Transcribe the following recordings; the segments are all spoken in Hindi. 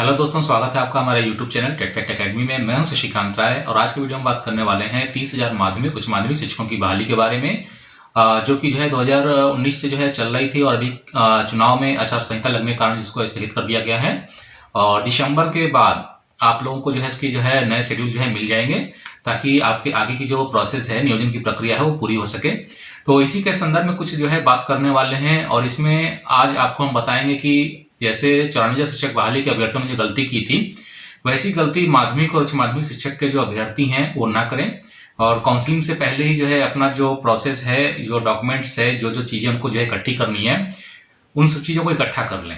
हेलो दोस्तों, स्वागत है आपका हमारे YouTube channel TET Fact Academy में। मैं हूं शशिकांत राय और आज की वीडियो में बात करने वाले हैं 30,000 माध्यमिक उच्च माध्यमिक शिक्षकों की बहाली के बारे में, जो कि जो है 2019 से जो है चल रही थी और अभी चुनाव में आचार संहिता लगने के कारण जिसको स्थगित कर दिया गया है और दिसंबर के बाद आप लोगों को जो है इसकी जो है नए शेड्यूल जो है मिल जाएंगे ताकि आपके आगे की जो प्रोसेस है, नियोजन की प्रक्रिया है, वो पूरी हो सके। तो इसी के संदर्भ में कुछ जो है बात करने वाले हैं और इसमें आज आपको हम बताएंगे कि जैसे 94 शिक्षक बहाली के अभ्यर्थियों ने जो गलती की थी, वैसी गलती माध्यमिक और उच्च माध्यमिक शिक्षक के जो अभ्यर्थी हैं वो ना करें और काउंसलिंग से पहले ही जो है अपना जो प्रोसेस है, जो डॉक्यूमेंट्स है, जो जो चीज़ें उनको जो है इकट्ठी करनी है, उन सब चीज़ों को इकट्ठा कर लें,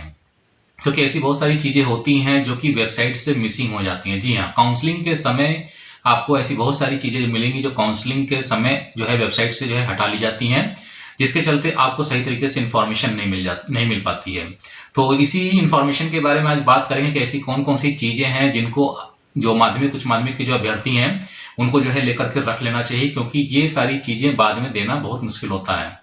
क्योंकि ऐसी बहुत सारी चीज़ें होती हैं जो कि वेबसाइट से मिसिंग हो जाती हैं। जी हाँ, काउंसलिंग के समय आपको ऐसी बहुत सारी चीज़ें मिलेंगी जो काउंसलिंग के समय जो है वेबसाइट से जो है हटा ली जाती हैं, जिसके चलते आपको सही तरीके से इन्फॉर्मेशन नहीं मिल पाती है। तो इसी इन्फॉर्मेशन के बारे में आज बात करेंगे कि ऐसी कौन कौन सी चीज़ें हैं जिनको जो माध्यमिक उच्च माध्यमिक के जो अभ्यर्थी हैं उनको जो है लेकर के रख लेना चाहिए, क्योंकि ये सारी चीज़ें बाद में देना बहुत मुश्किल होता है।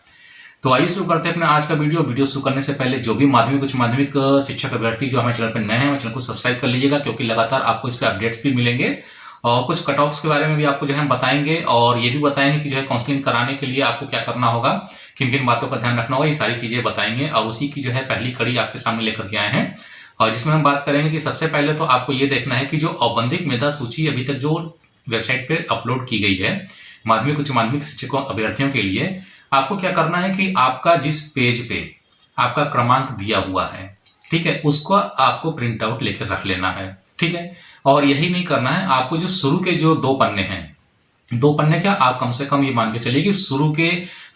तो आइए शुरू करते हैं अपना आज का वीडियो शुरू करने से पहले जो भी माध्यमिक उच्च माध्यमिक शिक्षक अभ्यर्थी जो हमारे चैनल पर नए हैं, हमारे चैनल को सब्सक्राइब कर लीजिएगा, क्योंकि लगातार आपको इस पर अपडेट्स भी मिलेंगे और कुछ कट ऑफ्स के बारे में भी आपको जो है हम बताएंगे और ये भी बताएंगे कि जो है काउंसलिंग कराने के लिए आपको क्या करना होगा, किन किन बातों का ध्यान रखना होगा, ये सारी चीज़ें बताएंगे और उसी की जो है पहली कड़ी आपके सामने लेकर के आए हैं। और जिसमें हम बात करेंगे कि सबसे पहले तो आपको ये देखना है कि जो औपबंधिक मेधा सूची अभी तक जो वेबसाइट पे अपलोड की गई है माध्यमिक उच्च माध्यमिक शिक्षकों अभ्यर्थियों के लिए, आपको क्या करना है कि आपका जिस पेज पे आपका क्रमांक दिया हुआ है, ठीक है, उसको आपको प्रिंट आउट लेकर रख लेना है, ठीक है। और यही नहीं करना है, आपको जो शुरू के जो 2 पन्ने हैं, 2 पन्ने क्या, आप कम से कम ये मान के चलिए कि शुरू के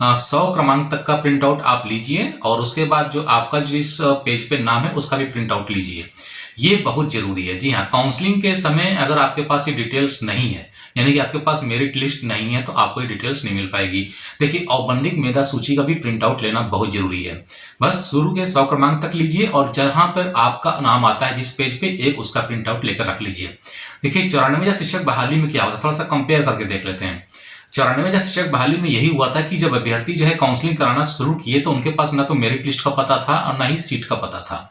100 क्रमांक तक का प्रिंट आउट आप लीजिए और उसके बाद जो आपका जिस पेज पे नाम है उसका भी प्रिंट आउट लीजिए। ये बहुत जरूरी है। जी हाँ, काउंसलिंग के समय अगर आपके पास ये डिटेल्स नहीं है, यानी कि आपके पास मेरिट लिस्ट नहीं है, तो आपको ये डिटेल्स नहीं मिल पाएगी। देखिए, औपबंधिक मेधा सूची का भी प्रिंट आउट लेना बहुत जरूरी है। बस शुरू के 100 क्रमांक तक लीजिए और जहां पर आपका नाम आता है जिस पेज पे, एक उसका प्रिंट आउट लेकर रख लीजिए। देखिए, 94 शिक्षक बहाली में क्या होता है, थोड़ा सा कंपेयर करके देख लेते हैं। 94 शिक्षक बहाली में यही हुआ था कि जब अभ्यर्थी जो है काउंसलिंग कराना शुरू किए तो उनके पास ना तो मेरिट लिस्ट का पता था और ना ही सीट का पता था।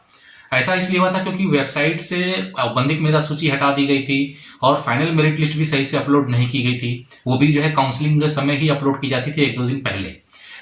ऐसा इसलिए हुआ था क्योंकि वेबसाइट से औपबंधिक मेधा सूची हटा दी गई थी और फाइनल मेरिट लिस्ट भी सही से अपलोड नहीं की गई थी। वो भी जो है काउंसलिंग के समय ही अपलोड की जाती थी 1-2 दिन पहले,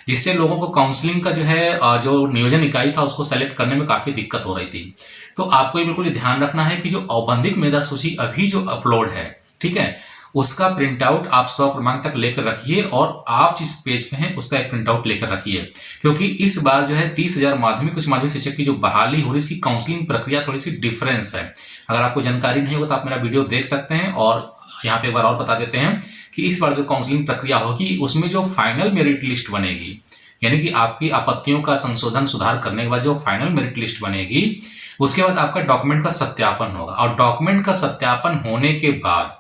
जिससे लोगों को काउंसलिंग का जो है जो नियोजन इकाई था उसको सेलेक्ट करने में काफी दिक्कत हो रही थी। तो आपको ये बिल्कुल ध्यान रखना है कि जो औपबंधिक मेधा सूची अभी जो अपलोड है, ठीक है, उसका प्रिंट आउट आप 100 क्रमांक तक लेकर रखिए और आप जिस पेज पे हैं उसका एक प्रिंट आउट लेकर रखिए, क्योंकि इस बार जो है 30,000 माध्यमिक उच्च माध्यमिक शिक्षक की जो बहाली हो रही है, इसकी काउंसलिंग प्रक्रिया थोड़ी सी डिफरेंस है। अगर आपको जानकारी नहीं होगा तो आप मेरा वीडियो देख सकते हैं और यहाँ पे एक बार और बता देते हैं कि इस बार जो काउंसलिंग प्रक्रिया होगी उसमें जो फाइनल मेरिट लिस्ट बनेगी, यानी कि आपकी आपत्तियों का संशोधन सुधार करने के बाद जो फाइनल मेरिट लिस्ट बनेगी, उसके बाद आपका डॉक्यूमेंट का सत्यापन होगा और डॉक्यूमेंट का सत्यापन होने के बाद,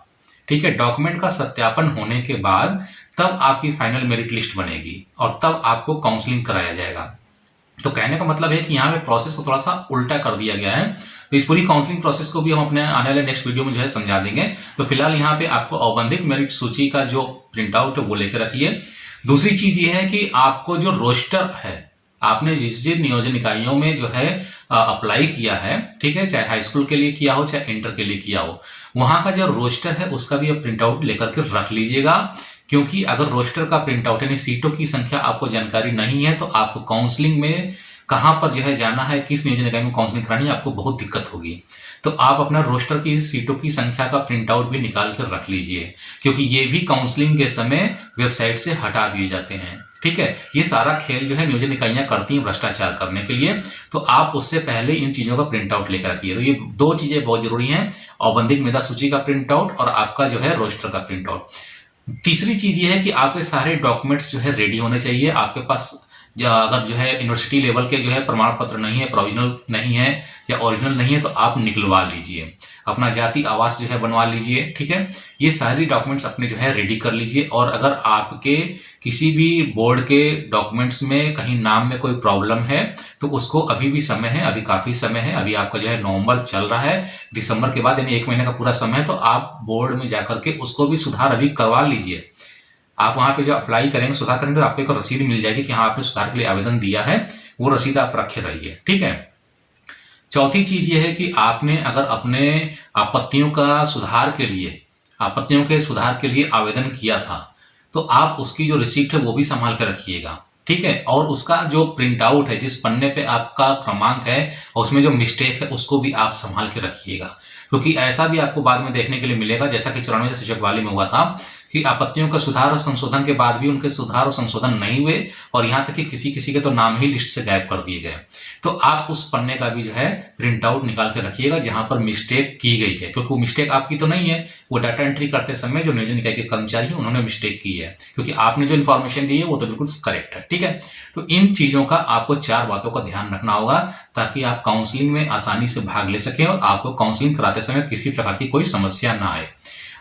ठीक है, डॉक्यूमेंट का सत्यापन होने के बाद तब आपकी फाइनल मेरिट लिस्ट बनेगी और तब आपको काउंसलिंग कराया जाएगा। तो कहने का मतलब है कि यहाँ पे प्रोसेस को थोड़ा सा उल्टा कर दिया गया है। तो इस पूरी काउंसलिंग प्रोसेस को भी हम अपने आने वाले नेक्स्ट वीडियो में जो है समझा देंगे। तो फिलहाल यहाँ पे आपको औपबंधिक मेरिट सूची का जो प्रिंट आउट है वो लेकर रखिए। दूसरी चीज ये है कि आपको जो रोस्टर है, आपने जिस जिन नियोजन इकाइयों में जो है अप्लाई किया है, ठीक है, चाहे हाई स्कूल के लिए किया हो चाहे इंटर के लिए किया हो, वहां का जो रोस्टर है उसका भी आप प्रिंट आउट लेकर के रख लीजिएगा, क्योंकि अगर रोस्टर का प्रिंट आउट यानी सीटों की संख्या आपको जानकारी नहीं है तो आपको काउंसलिंग में कहां पर जो है जाना है, किस नियोजन इकाई में काउंसलिंग करानी है, आपको बहुत दिक्कत होगी। तो आप अपना रोस्टर की सीटों की संख्या का प्रिंट आउट भी निकाल कर रख लीजिए, क्योंकि ये भी काउंसलिंग के समय वेबसाइट से हटा दिए जाते हैं, ठीक है। ये सारा खेल जो है नियोजन इकाइयां करती हैं भ्रष्टाचार करने के लिए, तो आप उससे पहले इन चीजों का प्रिंट आउट लेकर रखिए। तो ये 2 चीजें बहुत जरूरी हैं, औपबंधिक मेधा सूची का प्रिंट आउट और आपका जो है रोस्टर का प्रिंट आउट। तीसरी चीज ये है कि आपके सारे डॉक्यूमेंट्स जो है रेडी होने चाहिए। आपके पास अगर जो है यूनिवर्सिटी लेवल के जो है प्रमाण पत्र नहीं है, प्रोविजनल नहीं है या ओरिजिनल नहीं है, तो आप निकलवा लीजिए, अपना जाति आवास जो है बनवा लीजिए, ठीक है। ये सारी डॉक्यूमेंट्स अपने जो है रेडी कर लीजिए। और अगर आपके किसी भी बोर्ड के डॉक्यूमेंट्स में कहीं नाम में कोई प्रॉब्लम है तो उसको अभी भी समय है, अभी काफी समय है। अभी आपका जो है नवंबर चल रहा है, दिसंबर के बाद यानी 1 महीने का पूरा समय है, तो आप बोर्ड में जाकर के उसको भी सुधार अभी करवा लीजिए। आप वहां पे जो अप्लाई करेंगे, सुधार करेंगे, तो आपको एक रसीद मिल जाएगी कि हाँ आपने सुधार के लिए आवेदन दिया है, वो रसीद आप रखे रहिए, ठीक है। चौथी चीज ये है कि आपने अगर अपने आपत्तियों के सुधार के लिए आवेदन किया था तो आप उसकी जो रिसीप्ट है वो भी संभाल कर रखिएगा, ठीक है। और उसका जो प्रिंट आउट है, जिस पन्ने पे आपका क्रमांक है और उसमें जो मिस्टेक है उसको भी आप संभाल के रखिएगा, क्योंकि ऐसा भी आपको बाद में देखने के लिए मिलेगा जैसा कि 94 शिक्षक बहाली में हुआ था कि आपत्तियों का सुधार और संशोधन के बाद भी उनके सुधार और संशोधन नहीं हुए और यहां तक कि किसी किसी के तो नाम ही लिस्ट से गायब कर दिए गए। तो आप उस पन्ने का भी जो है प्रिंट आउट निकाल के रखिएगा जहां पर मिस्टेक की गई है, क्योंकि वो मिस्टेक आपकी तो नहीं है, वो डाटा एंट्री करते समय जो नियोजन इकाई के कर्मचारी हैं उन्होंने मिस्टेक की है, क्योंकि आपने जो इन्फॉर्मेशन दी है वो तो बिल्कुल करेक्ट है, ठीक है। तो इन चीजों का आपको 4 बातों का ध्यान रखना होगा ताकि आप काउंसलिंग में आसानी से भाग ले सकें और आपको काउंसलिंग कराते समय किसी प्रकार की कोई समस्या ना आए।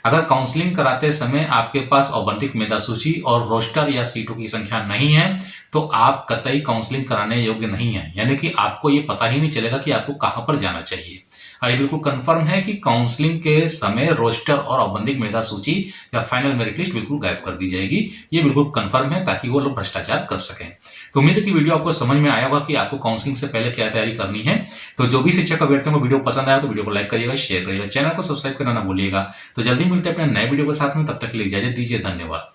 अगर काउंसलिंग कराते समय आपके पास औपबंधिक मेधा सूची और रोस्टर या सीटों की संख्या नहीं है तो आप कतई काउंसलिंग कराने योग्य नहीं है, यानी कि आपको ये पता ही नहीं चलेगा कि आपको कहां पर जाना चाहिए। ये बिल्कुल कंफर्म है कि काउंसलिंग के समय रोस्टर और औपबंधिक मेधा सूची या फाइनल मेरिट लिस्ट बिल्कुल गायब कर दी जाएगी, ये बिल्कुल कंफर्म है ताकि वो लोग भ्रष्टाचार कर सकें। तो उम्मीद है कि वीडियो आपको समझ में आया होगा कि आपको काउंसलिंग से पहले क्या तैयारी करनी है। तो जो भी शिक्षक अभ्यर्थियों को वीडियो पसंद आया तो वीडियो को लाइक करिएगा, शेयर करिएगा, चैनल को सब्सक्राइब करना ना भूलिएगा। तो जल्दी मिलते हैं अपने नए वीडियो के साथ में, तब तक के लिए इजाजत दीजिए, धन्यवाद।